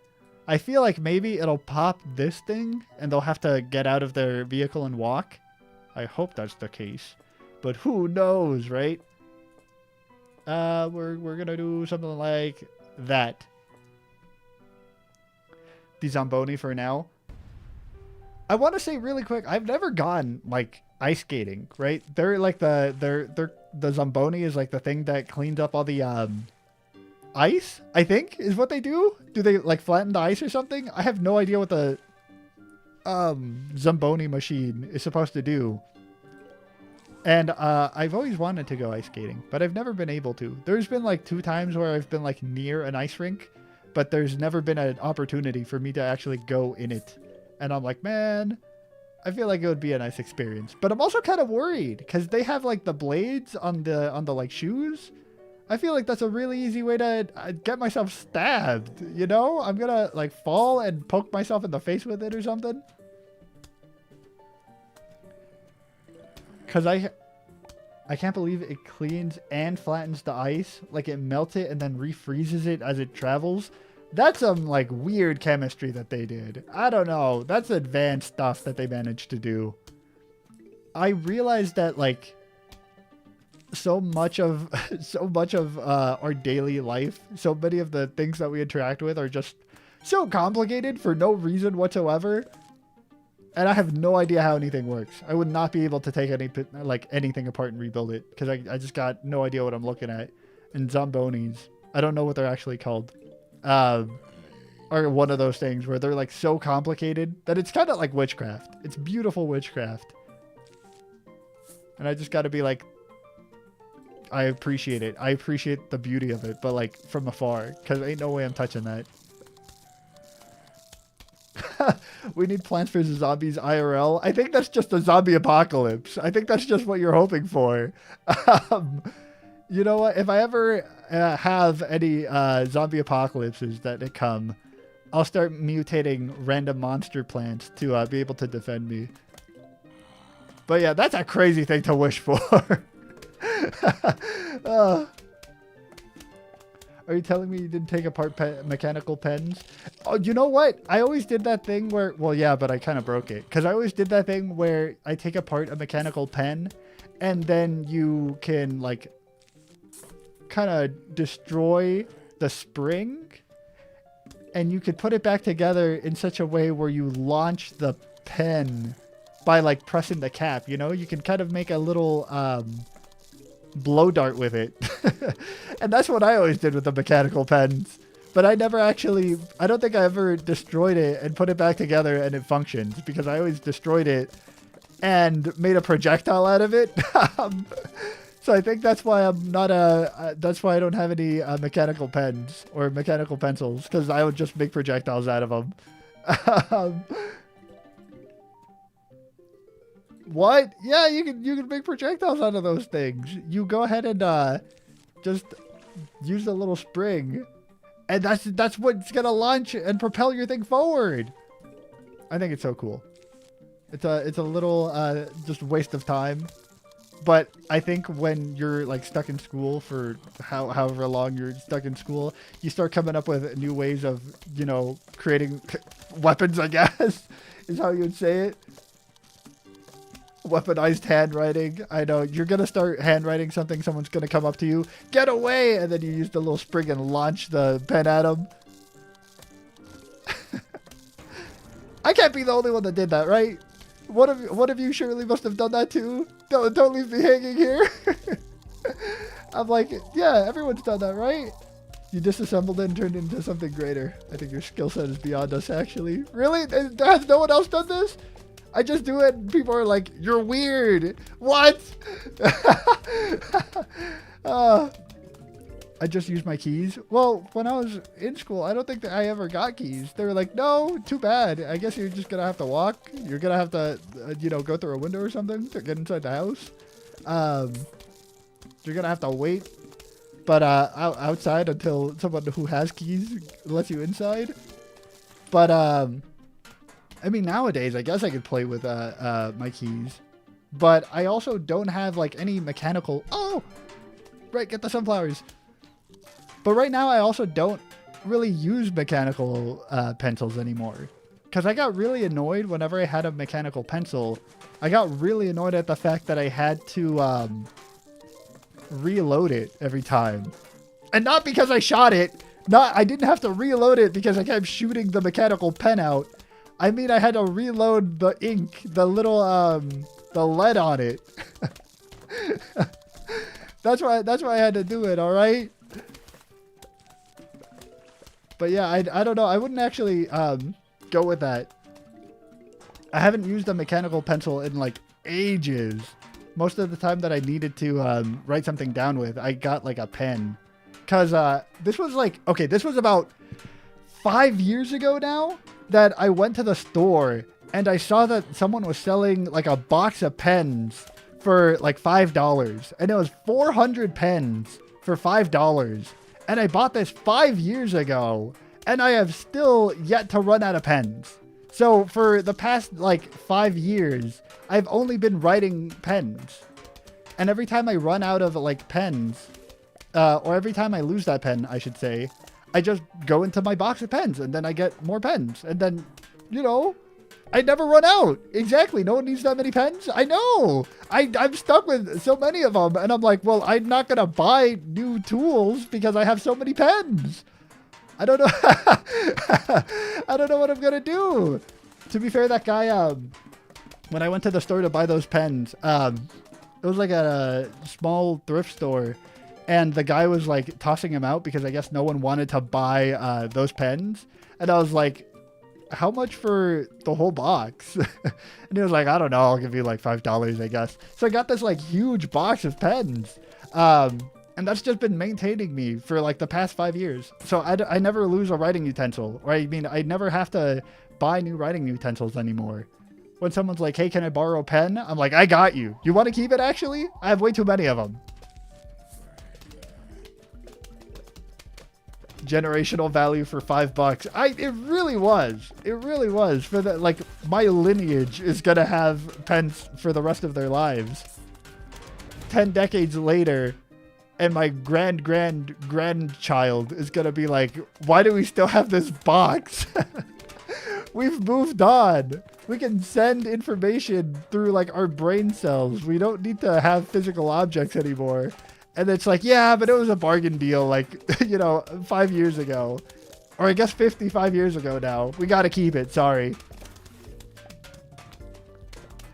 I feel like maybe it'll pop this thing and they'll have to get out of their vehicle and walk. I hope that's the case. But who knows, right? We're gonna do something like that. The Zamboni for now. I want to say really quick, I've never gone like ice skating, right? They're like the Zamboni is like the thing that cleans up all the ice, I think is what they do. Do they like flatten the ice or something? I have no idea what the Zamboni machine is supposed to do. And I've always wanted to go ice skating, but I've never been able to. There's been like 2 times where I've been like near an ice rink, but there's never been an opportunity for me to actually go in it. And I'm like, man, I feel like it would be a nice experience. But I'm also kind of worried because they have like the blades on the like shoes. I feel like that's a really easy way to get myself stabbed, you know? I'm gonna like fall and poke myself in the face with it or something. Because I can't believe it cleans and flattens the ice. Like it melts it and then refreezes it as it travels. That's some like weird chemistry that they did. I don't know. That's advanced stuff that they managed to do. I realized that like so much of our daily life, so many of the things that we interact with are just so complicated for no reason whatsoever. And I have no idea how anything works. I would not be able to take anything apart and rebuild it because I just got no idea what I'm looking at. And Zambonis, I don't know what they're actually called, are one of those things where they're like so complicated that it's kind of like witchcraft. It's beautiful witchcraft. And I just got to be like, I appreciate it. I appreciate the beauty of it, but like from afar, because ain't no way I'm touching that. We need Plants vs. Zombies IRL. I think that's just a zombie apocalypse. I think that's just what you're hoping for. You know what? If I ever have any zombie apocalypses that come, I'll start mutating random monster plants to be able to defend me. But yeah, that's a crazy thing to wish for. Are you telling me you didn't take apart mechanical pens? Oh, you know what? I always did that thing where... Well, yeah, but I kind of broke it. Because I always did that thing where I take apart a mechanical pen and then you can, like, kind of destroy the spring, and you could put it back together in such a way where you launch the pen by like pressing the cap, you know? You can kind of make a little blow dart with it. And that's what I always did with the mechanical pens. But I never actually, I don't think I ever destroyed it and put it back together and it functions, because I always destroyed it and made a projectile out of it. So I think that's why I'm not that's why I don't have any mechanical pens or mechanical pencils, because I would just make projectiles out of them. What? Yeah, you can make projectiles out of those things. You go ahead and just use a little spring, and that's what's gonna launch and propel your thing forward. I think it's so cool. It's a little just waste of time, but I think when you're like stuck in school for however long you're stuck in school, you start coming up with new ways of, you know, creating weapons, I guess, is how you would say it. Weaponized handwriting. I know, you're gonna start handwriting something, someone's gonna come up to you, get away, and then you use the little spring and launch the pen at them. I can't be the only one that did that, right? One of you surely must have done that too. Don't leave me hanging here. I'm like, yeah, everyone's done that, right? You disassembled it and turned it into something greater. I think your skill set is beyond us, actually. Really? Has no one else done this? I just do it and people are like, you're weird. What? I just use my keys. Well, when I was in school, I don't think that I ever got keys. They were like, no, too bad. I guess you're just going to have to walk. You're going to have to, you know, go through a window or something to get inside the house. You're going to have to wait, but outside until someone who has keys lets you inside. But, I mean, nowadays, I guess I could play with my keys. But I also don't have, like, any mechanical... Oh! Right, get the sunflowers. But right now, I also don't really use mechanical pencils anymore. Because I got really annoyed whenever I had a mechanical pencil. I got really annoyed at the fact that I had to reload it every time. And not because I shot it. I didn't have to reload it because I kept shooting the mechanical pen out. I mean, I had to reload the ink, the little, the lead on it. That's why I had to do it, all right? But yeah, I don't know. I wouldn't actually go with that. I haven't used a mechanical pencil in like ages. Most of the time that I needed to write something down with, I got like a pen. Because this was like, okay, this was about 5 years ago now that I went to the store and I saw that someone was selling like a box of pens for like $5. And it was 400 pens for $5. And I bought this 5 years ago and I have still yet to run out of pens. So for the past like 5 years, I've only been writing pens. And every time I run out of like pens, or every time I lose that pen, I should say, I just go into my box of pens and then I get more pens. And then, you know, I never run out. Exactly. No one needs that many pens. I know. I'm stuck with so many of them. And I'm like, well, I'm not going to buy new tools because I have so many pens. I don't know. I don't know what I'm going to do. To be fair, that guy, when I went to the store to buy those pens, it was like at a small thrift store. And the guy was like tossing them out because I guess no one wanted to buy those pens. And I was like, how much for the whole box? And he was like, I don't know. I'll give you like $5, I guess. So I got this like huge box of pens. And that's just been maintaining me for like the past 5 years. So I never lose a writing utensil. Or I mean, I never have to buy new writing utensils anymore. When someone's like, hey, can I borrow a pen? I'm like, I got you. You want to keep it actually? I have way too many of them. Generational value for $5. It really was. It really was. For the like, my lineage is gonna have pens for the rest of their lives. 10 decades later, and my grandchild is gonna be like, why do we still have this box? We've moved on. We can send information through like our brain cells. We don't need to have physical objects anymore. And it's like, yeah, but it was a bargain deal, like, 5 years ago. Or I guess 55 years ago now. We got to keep it. Sorry.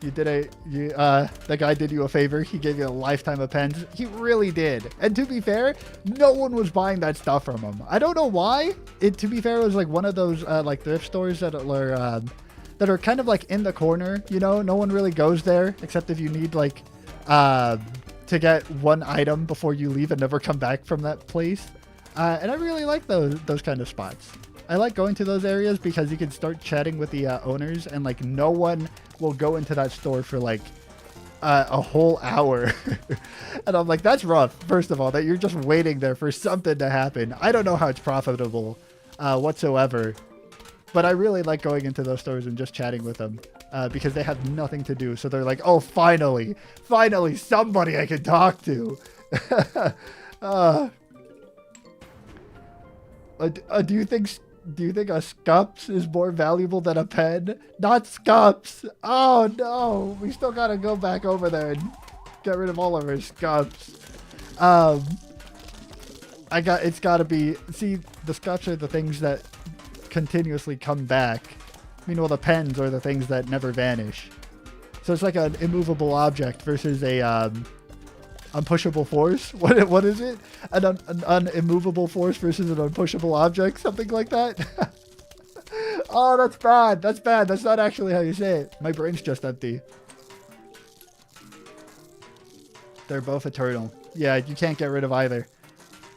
That guy did you a favor. He gave you a lifetime of pens. He really did. And to be fair, no one was buying that stuff from him. I don't know why. To be fair, it was like one of those like thrift stores that are kind of like in the corner. No one really goes there except if you need like to get one item before you leave and never come back from that place. And I really like those kind of spots. I like going to those areas because you can start chatting with the owners, and like no one will go into that store for like a whole hour. And I'm like, that's rough. First of all, that you're just waiting there for something to happen. I don't know how it's profitable whatsoever, but I really like going into those stores and just chatting with them because they have nothing to do. So they're like, oh, finally somebody I can talk to. Do you think a scups is more valuable than a pen? Not scups. Oh no, we still gotta go back over there and get rid of all of our scups. It's gotta be, see, the scups are the things that continuously come back. Meanwhile, the pens are the things that never vanish. So it's like an immovable object versus a unpushable force. What is it? An immovable force versus an unpushable object, something like that. Oh, that's bad. That's bad. That's not actually how you say it. My brain's just empty. They're both eternal. Yeah, you can't get rid of either.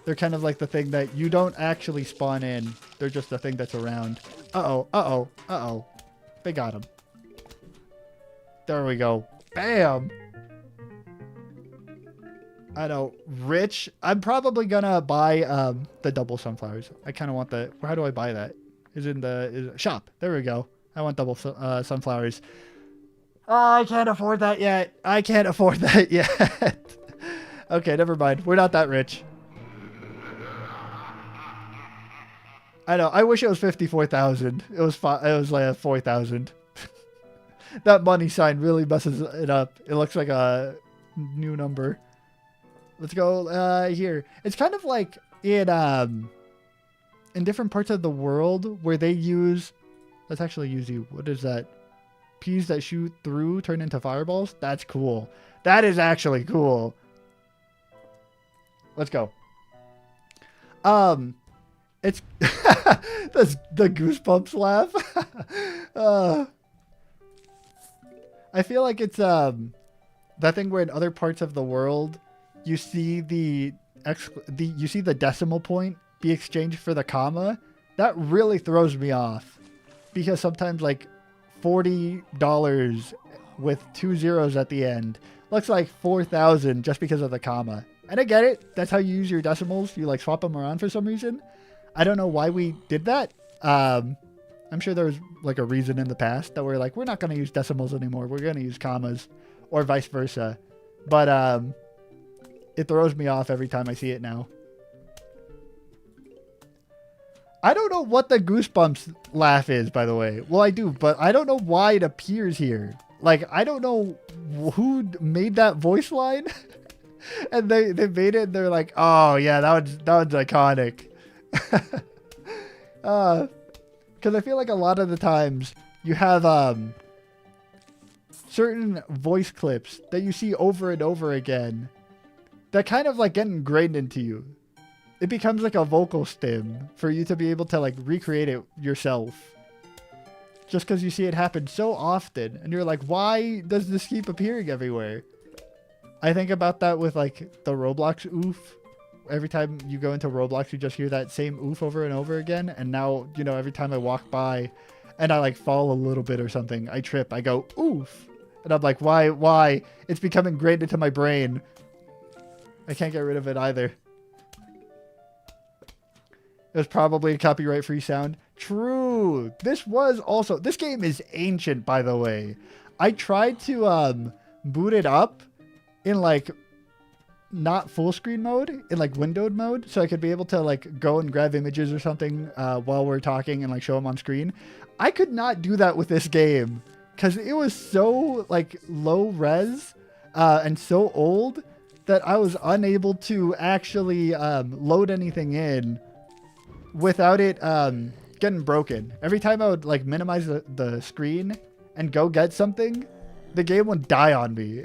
They're kind of like the thing that you don't actually spawn in. They're just the thing that's around. Uh-oh. They got him. There we go. Bam. I know. Rich. I'm probably gonna buy the double sunflowers. I kind of want the... How do I buy that? Is it shop? There we go. I want double sunflowers. Oh, I can't afford that yet. Okay, never mind. We're not that rich. I know. I wish it was 54,000. It was like 4,000. That money sign really messes it up. It looks like a new number. Let's go here. It's kind of like in different parts of the world where they use... Let's actually use you. What is that? Peas that shoot through turn into fireballs? That's cool. That is actually cool. Let's go. It's the goosebumps laugh. I feel like it's that thing where in other parts of the world you see the decimal point be exchanged for the comma. That really throws me off because sometimes like $40 with 2 zeros at the end looks like 4,000 just because of the comma. And I get it. That's how you use your decimals. You like swap them around for some reason. I don't know why we did that. I'm sure there was like a reason in the past that we're like, we're not going to use decimals anymore. We're going to use commas or vice versa. But it throws me off every time I see it now. I don't know what the goosebumps laugh is, by the way. Well, I do, but I don't know why it appears here. Like, I don't know who made that voice line. And they made it and they're like, oh yeah, that one's iconic. Because I feel like a lot of the times you have certain voice clips that you see over and over again that kind of like get ingrained into you. It becomes like a vocal stim for you to be able to like recreate it yourself. Just because you see it happen so often and you're like, why does this keep appearing everywhere? I think about that with like the Roblox oof. Every time you go into Roblox, you just hear that same oof over and over again. And now, every time I walk by and I like fall a little bit or something, I trip, I go oof. And I'm like, why? It's becoming ingrained into my brain. I can't get rid of it either. It was probably a copyright free sound. True. This game is ancient, by the way. I tried to boot it up in like not full screen mode, in like windowed mode, so I could be able to like go and grab images or something while we're talking and like show them on screen. I could not do that with this game because it was so like low res and so old that I was unable to actually load anything in without it getting broken. Every time I would like minimize the screen and go get something, the game would die on me.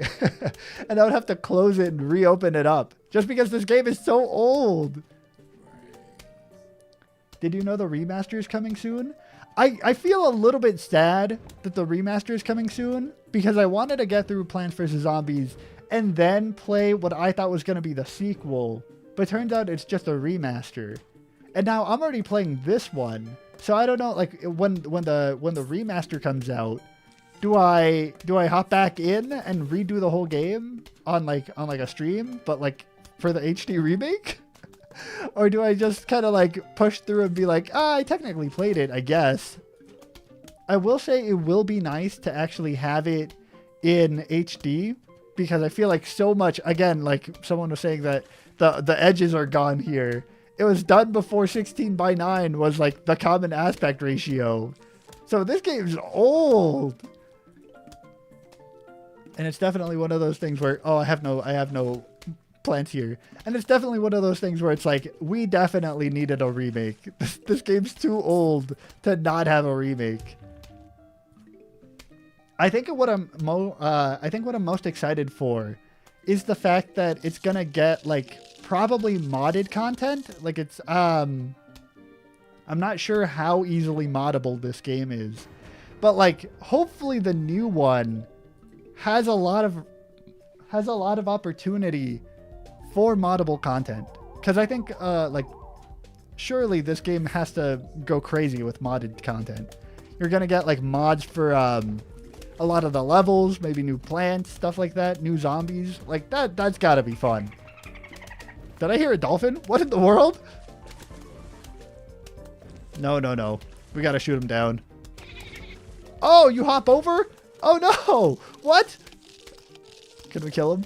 And I would have to close it and reopen it up just because this game is so old. Did you know the remaster is coming soon? I feel a little bit sad that the remaster is coming soon because I wanted to get through Plants vs. Zombies and then play what I thought was going to be the sequel, but turns out it's just a remaster. And now I'm already playing this one. So I don't know, like when the remaster comes out, do I hop back in and redo the whole game on like a stream, but like for the HD remake? Or do I just kind of like push through and be like, I technically played it, I guess. I will say it will be nice to actually have it in HD because I feel like so much, again, like someone was saying that the edges are gone here. It was done before 16:9 was like the common aspect ratio. So this game's old. And it's definitely one of those things where, oh, I have no plants here. And it's definitely one of those things where it's like, we definitely needed a remake. This game's too old to not have a remake. I think what I'm most excited for is the fact that it's gonna get like probably modded content. Like it's I'm not sure how easily moddable this game is, but like hopefully the new one has a lot of opportunity for moddable content, because I think like surely this game has to go crazy with modded content. You're gonna get like mods for a lot of the levels, maybe new plants, stuff like that, new zombies, like that's gotta be fun. Did I hear a dolphin? What in the world? No, we gotta shoot him down. Oh, you hop over? Oh no! What? Can we kill him?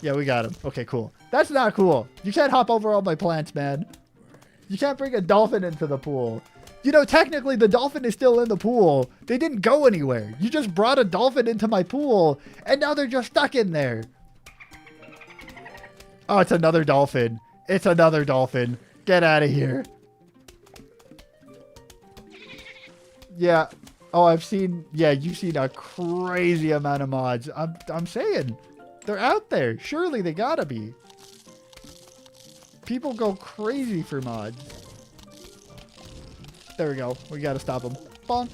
Yeah, we got him. Okay, cool. That's not cool. You can't hop over all my plants, man. You can't bring a dolphin into the pool. You know, technically the dolphin is still in the pool. They didn't go anywhere. You just brought a dolphin into my pool, and now they're just stuck in there. Oh, it's another dolphin. It's another dolphin. Get out of here. Yeah. Oh, I've seen... Yeah, you've seen a crazy amount of mods. I'm saying. They're out there. Surely they gotta be. People go crazy for mods. There we go. We gotta stop them. Bonk.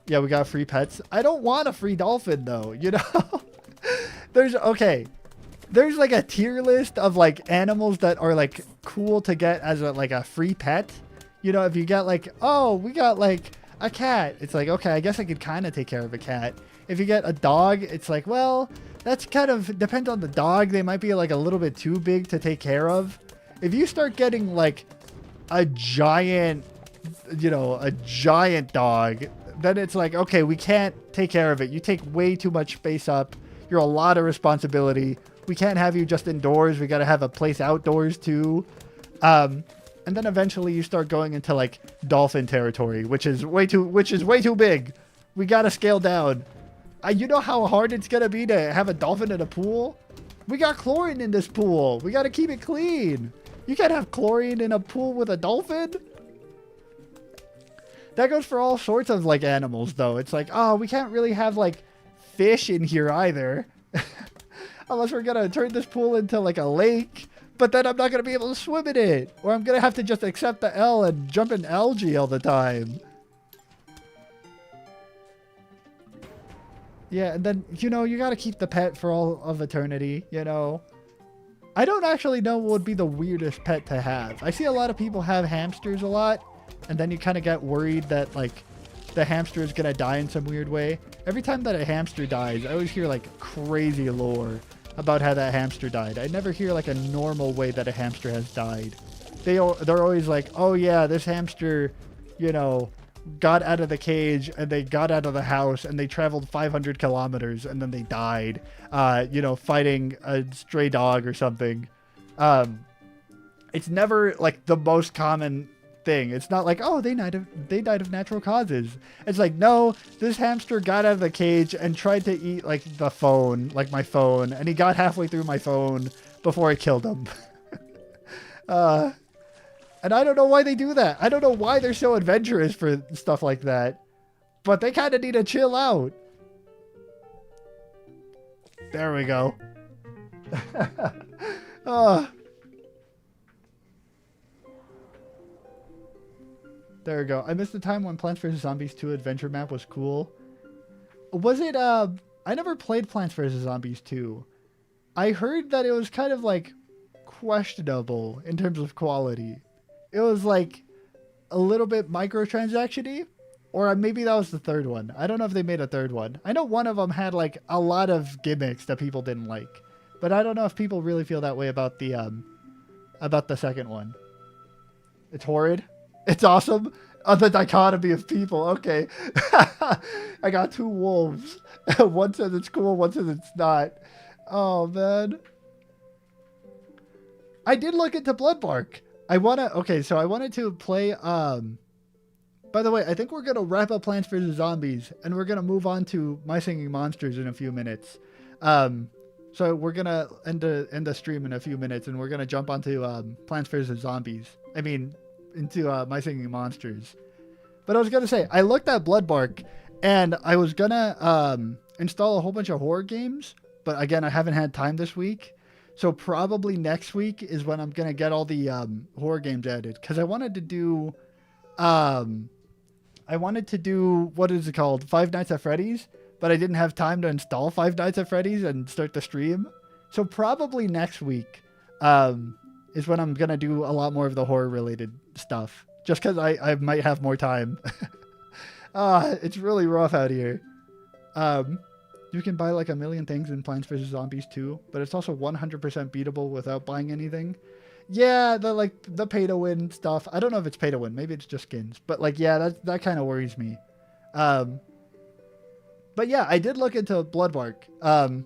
Yeah, we got free pets. I don't want a free dolphin, though. You know? There's like a tier list of like animals that are like cool to get as like a free pet. You know, if you get like, oh, we got like a cat. It's like, okay, I guess I could kind of take care of a cat. If you get a dog, it's like, well, that's kind of depends on the dog. They might be like a little bit too big to take care of. If you start getting like a giant, you know, a giant dog, then it's like, okay, we can't take care of it. You take way too much space up. You're a lot of responsibility. We can't have you just indoors. We got to have a place outdoors too. And then eventually you start going into like dolphin territory, which is way too big. We got to scale down. You know how hard it's going to be to have a dolphin in a pool? We got chlorine in this pool. We got to keep it clean. You can't have chlorine in a pool with a dolphin. That goes for all sorts of like animals though. It's like, oh, we can't really have like fish in here either. Unless we're going to turn this pool into like a lake. But then I'm not going to be able to swim in it. Or I'm going to have to just accept the L and jump in algae all the time. Yeah, and then, you know, you got to keep the pet for all of eternity, you know. I don't actually know what would be the weirdest pet to have. I see a lot of people have hamsters a lot. And then you kind of get worried that, like, the hamster is going to die in some weird way. Every time that a hamster dies, I always hear, like, crazy lore about how that hamster died. I never hear, like, a normal way that a hamster has died. They're always like, oh, yeah, this hamster, you know, got out of the cage and they got out of the house and they traveled 500 kilometers and then they died, you know, fighting a stray dog or something. It's never, like, the most common thing. It's not like, oh, they died of natural causes. It's like, no, this hamster got out of the cage and tried to eat like the phone, like my phone, and he got halfway through my phone before I killed him. And I don't know why they do that. I don't know why they're so adventurous for stuff like that. But they kind of need to chill out. There we go. There we go. I missed the time when Plants vs. Zombies 2 Adventure Map was cool. Was it, I never played Plants vs. Zombies 2. I heard that it was kind of like questionable in terms of quality. It was like a little bit microtransaction-y, or maybe that was the third one. I don't know if they made a third one. I know one of them had like a lot of gimmicks that people didn't like, but I don't know if people really feel that way about the second one. It's horrid. It's awesome. The dichotomy of people. Okay. I got two wolves. One says it's cool, one says it's not. Oh, man. I did look into Bloodbark. I wanted to play, by the way, I think we're going to wrap up Plants vs. Zombies, and we're going to move on to My Singing Monsters in a few minutes. So we're going to end the stream in a few minutes, and we're going to jump onto Plants vs. Zombies. I mean, into My Singing Monsters. But I was going to say, I looked at Bloodbark, and I was going to install a whole bunch of horror games, but again, I haven't had time this week. So probably next week is when I'm going to get all the horror games added. Because I wanted to do, what is it called? Five Nights at Freddy's. But I didn't have time to install Five Nights at Freddy's and start the stream. So probably next week is when I'm going to do a lot more of the horror related stuff. Just because I might have more time. It's really rough out here. You can buy like a million things in Plants vs. Zombies 2, but it's also 100% beatable without buying anything. Yeah, the pay to win stuff. I don't know if it's pay to win. Maybe it's just skins. But like, yeah, that kind of worries me. But yeah, I did look into Bloodbark. And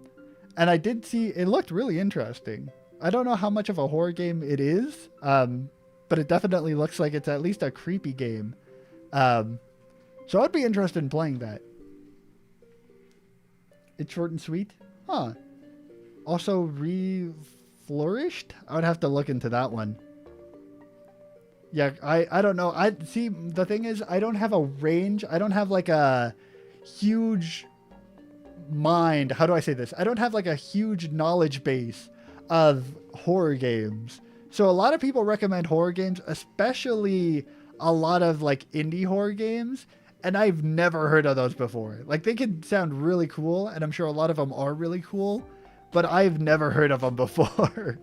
I did see it looked really interesting. I don't know how much of a horror game it is. But it definitely looks like it's at least a creepy game. So I'd be interested in playing that. It's short and sweet. Huh. Also re-flourished? I would have to look into that one. Yeah, I don't know. See, the thing is, I don't have a range. I don't have like a huge mind. How do I say this? I don't have like a huge knowledge base of horror games. So a lot of people recommend horror games, especially a lot of like indie horror games. And I've never heard of those before. Like, they could sound really cool, and I'm sure a lot of them are really cool, but I've never heard of them before.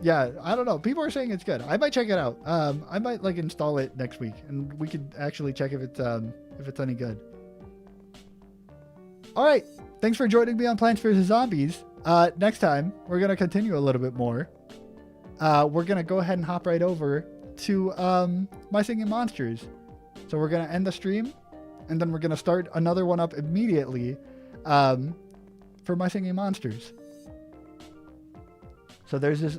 Yeah, I don't know. People are saying it's good. I might check it out. I might like install it next week, and we could actually check if it's any good. All right, thanks for joining me on Plants vs. Zombies. Next time we're gonna continue a little bit more. We're going to go ahead and hop right over to My Singing Monsters. So we're going to end the stream, and then we're going to start another one up immediately for My Singing Monsters. So there's this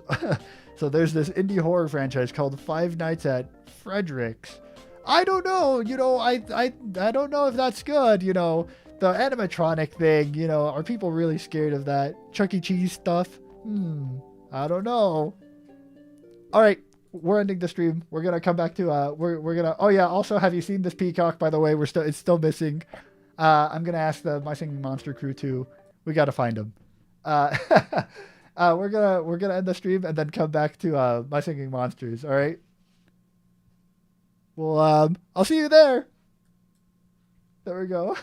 this indie horror franchise called Five Nights at Frederick's. I don't know, I don't know if that's good, the animatronic thing, are people really scared of that Chuck E. Cheese stuff? I don't know. All right, we're ending the stream. We're gonna come back to we're gonna. Oh yeah, also, have you seen this peacock? By the way, it's still missing. I'm gonna ask the My Singing Monster crew too. We gotta find him. We're gonna end the stream and then come back to My Singing Monsters. All right. Well, I'll see you there. There we go.